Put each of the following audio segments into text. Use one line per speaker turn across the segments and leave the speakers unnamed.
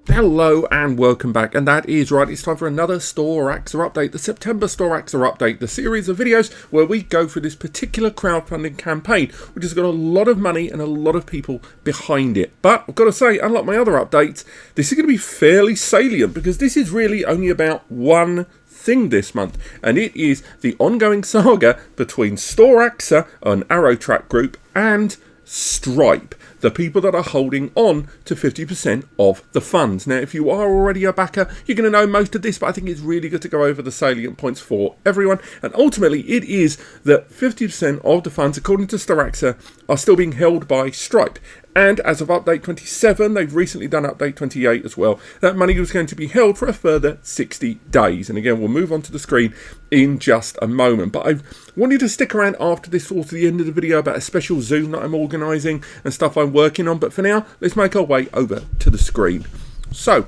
Hello and welcome back, and that is right, it's time for another Storaxa update, the September Storaxa update, the series of videos where we go through this particular crowdfunding campaign, which has got a lot of money and a lot of people behind it. But I've got to say, unlike my other updates, this is going to be fairly salient because this is really only about one thing this month, and it is the ongoing saga between Storaxa, an ArrowTrack group, and Stripe, the people that are holding on to 50% of the funds. Now, if you are already a backer, you're going to know most of this, but I think it's really good to go over the salient points for everyone. And ultimately, it is that 50% of the funds, according to Storaxa, are still being held by Stripe. And as of update 27, they've recently done update 28 as well. That money was going to be held for a further 60 days. And again, we'll move on to the screen in just a moment. But I want you to stick around after this or to the end of the video about a special Zoom that I'm organising and stuff I'm working on. But for now, let's make our way over to the screen. So,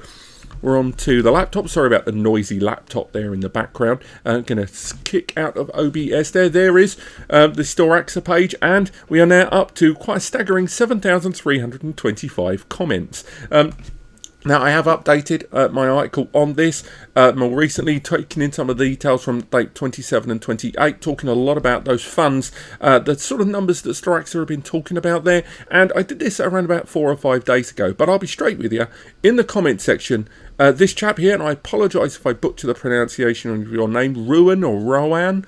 we're on to the laptop. Sorry about the noisy laptop there in the background. Going to kick out of OBS there. There is the Storaxa page, and we are now up to quite a staggering 7,325 comments. Now, I have updated my article on this more recently, taking in some of the details from date 27 and 28, talking a lot about those funds, the sort of numbers that Storaxa have been talking about there. And I did this around about 4 or 5 days ago, but I'll be straight with you. In the comment section, this chap here, and I apologise if I butcher the pronunciation of your name, Ruan or Rowan.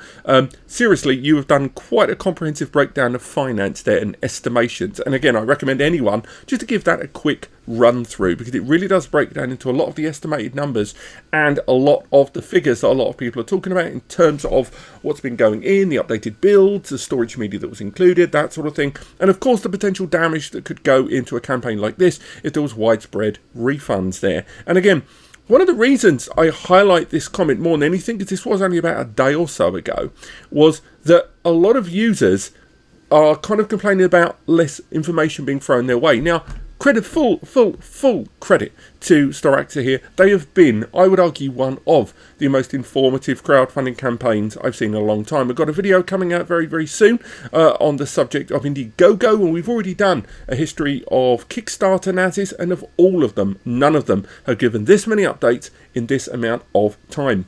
Seriously, you have done quite a comprehensive breakdown of finance there and estimations. And again, I recommend anyone just to give that a quick run through, because it really does break down into a lot of the estimated numbers and a lot of the figures that a lot of people are talking about in terms of what's been going in, the updated builds, the storage media that was included, that sort of thing. And of course, the potential damage that could go into a campaign like this if there was widespread refunds there. And again, one of the reasons I highlight this comment more than anything, because this was only about a day or so ago, was that a lot of users are kind of complaining about less information being thrown their way. Now, full credit to Storaxa here. They have been, I would argue, one of the most informative crowdfunding campaigns I've seen in a long time. We've got a video coming out very, very soon on the subject of Indiegogo, and we've already done a history of Kickstarter NASs, and of all of them, none of them have given this many updates in this amount of time.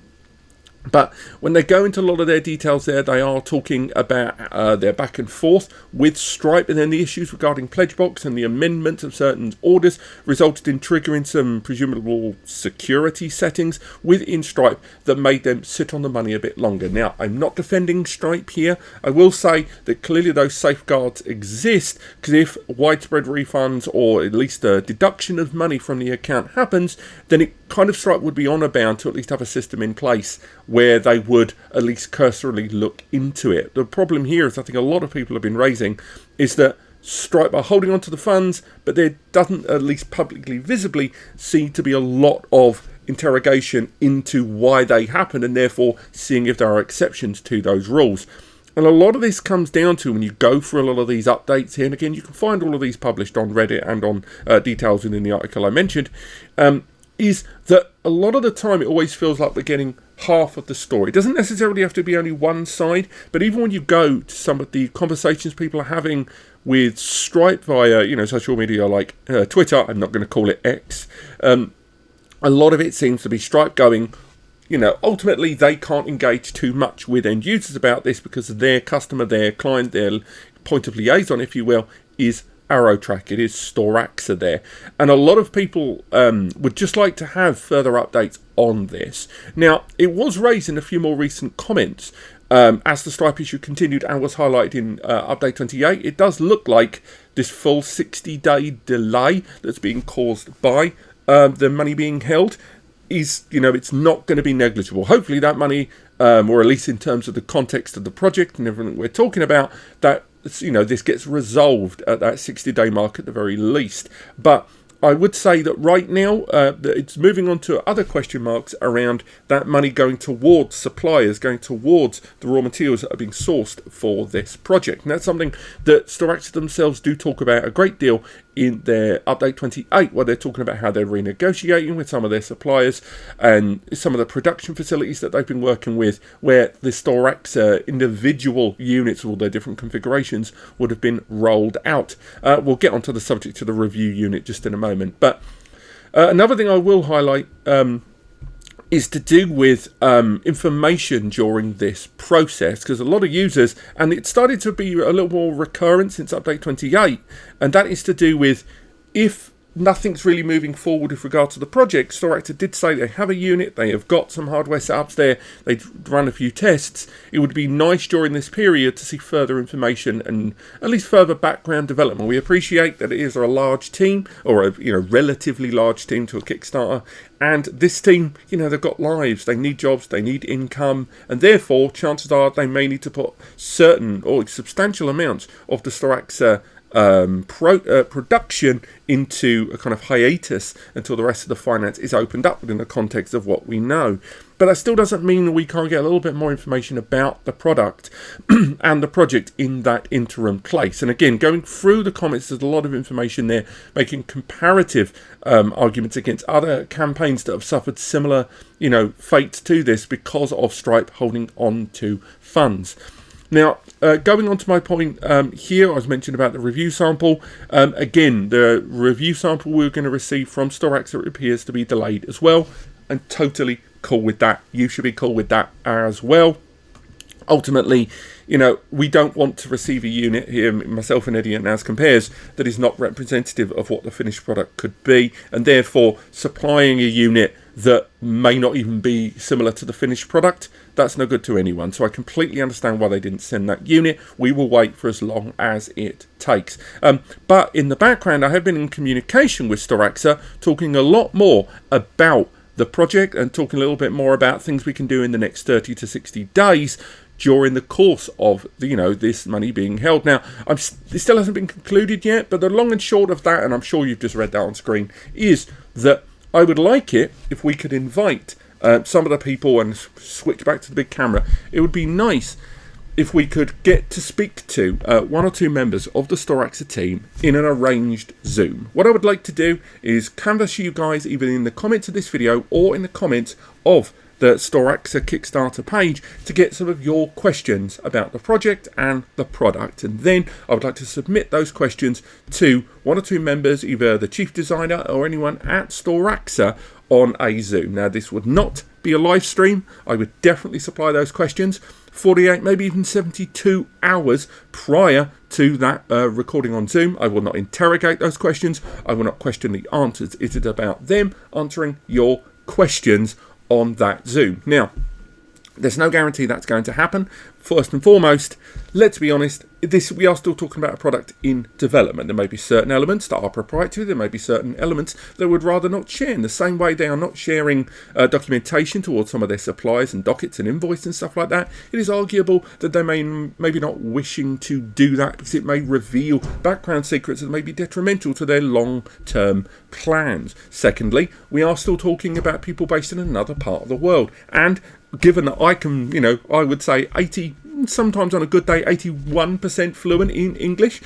But when they go into a lot of their details there, they are talking about their back and forth with Stripe, and then the issues regarding Pledgebox and the amendment of certain orders resulted in triggering some presumable security settings within Stripe that made them sit on the money a bit longer. Now, I'm not defending Stripe here. I will say that clearly those safeguards exist, because if widespread refunds or at least a deduction of money from the account happens, then it kind of Stripe would be honour bound to at least have a system in place where they would at least cursorily look into it. The problem here, as I think a lot of people have been raising, is that Stripe are holding on to the funds, but there doesn't, at least publicly, visibly, seem to be a lot of interrogation into why they happen, and therefore seeing if there are exceptions to those rules. And a lot of this comes down to, when you go through a lot of these updates here, and again, you can find all of these published on Reddit and on details within the article I mentioned, is that a lot of the time it always feels like we're getting half of the story. It doesn't necessarily have to be only one side, but even when you go to some of the conversations people are having with Stripe via, social media like Twitter, I'm not going to call it X, a lot of it seems to be Stripe going, ultimately they can't engage too much with end users about this because their customer, their client, their point of liaison, if you will, is ArrowTrack. It is Storaxa there, and a lot of people would just like to have further updates on this. Now, it was raised in a few more recent comments as the Stripe issue continued and was highlighted in update 28. It does look like this full 60-day delay that's being caused by the money being held is, it's not going to be negligible. Hopefully that money, or at least in terms of the context of the project and everything we're talking about, that this gets resolved at that 60-day mark at the very least. But I would say that right now it's moving on to other question marks around that money going towards suppliers, going towards the raw materials that are being sourced for this project. And that's something that Storaxa themselves do talk about a great deal in their update 28, where they're talking about how they're renegotiating with some of their suppliers and some of the production facilities that they've been working with, where the Storaxa individual units, all their different configurations, would have been rolled out. We'll get onto the subject of the review unit just in a moment, but Another thing I will highlight is to do with information during this process, because a lot of users, and it started to be a little more recurrent since update 28, and that is to do with if nothing's really moving forward with regard to the project. Storaxa did say they have a unit, they have got some hardware setups there, they've run a few tests. It would be nice during this period to see further information and at least further background development. We appreciate that it is a large team, or a relatively large team to a Kickstarter, and this team, they've got lives, they need jobs, they need income, and therefore chances are they may need to put certain or substantial amounts of the Storaxa production into a kind of hiatus until the rest of the finance is opened up within the context of what we know. But that still doesn't mean we can't get a little bit more information about the product and the project in that interim place. And again, going through the comments, there's a lot of information there making comparative arguments against other campaigns that have suffered similar fates to this because of Stripe holding on to funds. Now, going on to my point here, I was mentioning about the review sample. Again, the review sample we're going to receive from Storaxa appears to be delayed as well, and totally cool with that. You should be cool with that as well. Ultimately, we don't want to receive a unit here, myself and Eddie at NAS Compares, that is not representative of what the finished product could be, and therefore supplying a unit that may not even be similar to the finished product, that's no good to anyone. So I completely understand why they didn't send that unit. We will wait for as long as it takes. But in the background, I have been in communication with Storaxa, talking a lot more about the project and talking a little bit more about things we can do in the next 30 to 60 days during the course of this money being held. Now, it still hasn't been concluded yet, but the long and short of that, and I'm sure you've just read that on screen, is that I would like it if we could invite some of the people and switch back to the big camera. It would be nice if we could get to speak to one or two members of the Storaxa team in an arranged Zoom. What I would like to do is canvass you guys either in the comments of this video or in the comments of the Storaxa Kickstarter page to get some of your questions about the project and the product, and then I would like to submit those questions to one or two members, either the chief designer or anyone at Storaxa, on a Zoom. Now, this would not be a live stream. I would definitely supply those questions 48, maybe even 72 hours prior to that recording on Zoom. I will not interrogate those questions. I will not question the answers. It is about them answering your questions on that Zoom. Now, there's no guarantee that's going to happen. First and foremost, let's be honest, we are still talking about a product in development. There may be certain elements that are proprietary, there may be certain elements that would rather not share. In the same way they are not sharing documentation towards some of their suppliers and dockets and invoices and stuff like that, it is arguable that they maybe not wishing to do that because it may reveal background secrets that may be detrimental to their long-term plans. Secondly, we are still talking about people based in another part of the world, and given that I can, I would say 80, sometimes on a good day, 81% fluent in English,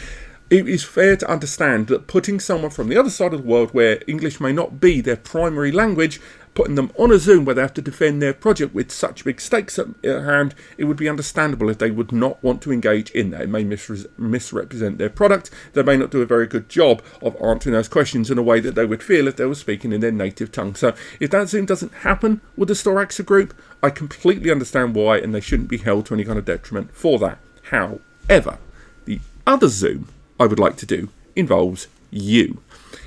it is fair to understand that putting someone from the other side of the world where English may not be their primary language, putting them on a Zoom where they have to defend their project with such big stakes at hand, it would be understandable if they would not want to engage in that. It may misrepresent their product. They may not do a very good job of answering those questions in a way that they would feel if they were speaking in their native tongue. So if that Zoom doesn't happen with the Storaxa group, I completely understand why, and they shouldn't be held to any kind of detriment for that. However, the other Zoom I would like to do involves you.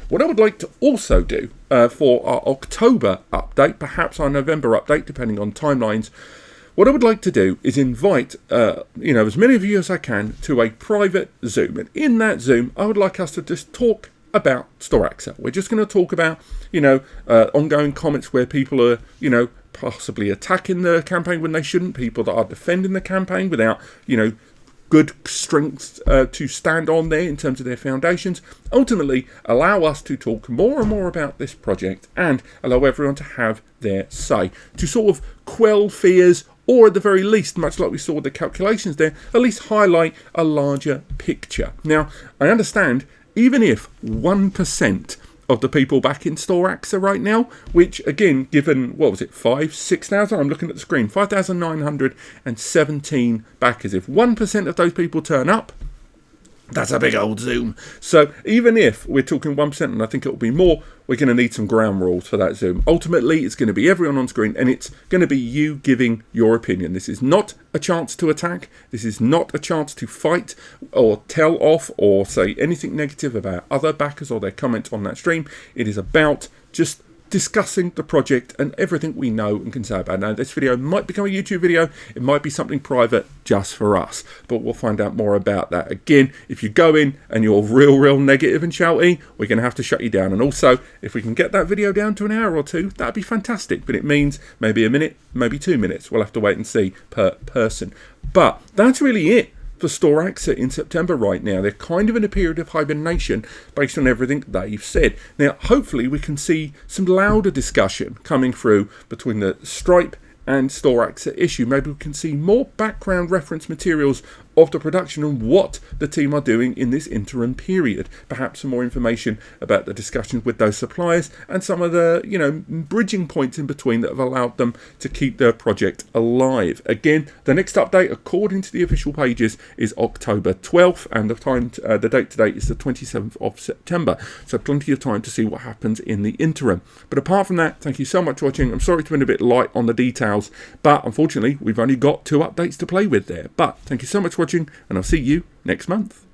What I would like to also do for our October update, perhaps our November update, depending on timelines, what I would like to do is invite, as many of you as I can to a private Zoom. And in that Zoom, I would like us to just talk about Storaxa. We're just going to talk about, ongoing comments where people are, possibly attacking the campaign when they shouldn't, people that are defending the campaign without, good strength to stand on there in terms of their foundations. Ultimately, allow us to talk more and more about this project and allow everyone to have their say, to sort of quell fears, or at the very least, much like we saw with the calculations there, at least highlight a larger picture. Now, I understand, even if 1% of the people back in Storaxa right now, which again, given, 6,000? I'm looking at the screen, 5,917 backers. If 1% of those people turn up, That's a big old Zoom. So even if we're talking 1%, and I think it will be more, we're going to need some ground rules for that Zoom. Ultimately, it's going to be everyone on screen, and it's going to be you giving your opinion. This is not a chance to attack. This is not a chance to fight or tell off or say anything negative about other backers or their comments on that stream. It is about just discussing the project and everything we know and can say about it. Now, this video might become a YouTube video. It might be something private just for us, but we'll find out more about that. Again, if you go in and you're real negative and shouty, we're going to have to shut you down. And also, if we can get that video down to an hour or two, that'd be fantastic. But it means maybe a minute, maybe 2 minutes. We'll have to wait and see per person. But that's really it for Storaxa in September right now. They're kind of in a period of hibernation based on everything they've said. Now, hopefully we can see some louder discussion coming through between the Stripe and Storaxa issue. Maybe we can see more background reference materials of the production and what the team are doing in this interim period. Perhaps some more information about the discussions with those suppliers and some of the, bridging points in between that have allowed them to keep their project alive. Again, the next update, according to the official pages, is October 12th, and the date today is the 27th of September. So plenty of time to see what happens in the interim. But apart from that, thank you so much for watching. I'm sorry to have been a bit light on the details, but unfortunately, we've only got 2 updates to play with there. But thank you so much for watching, and I'll see you next month.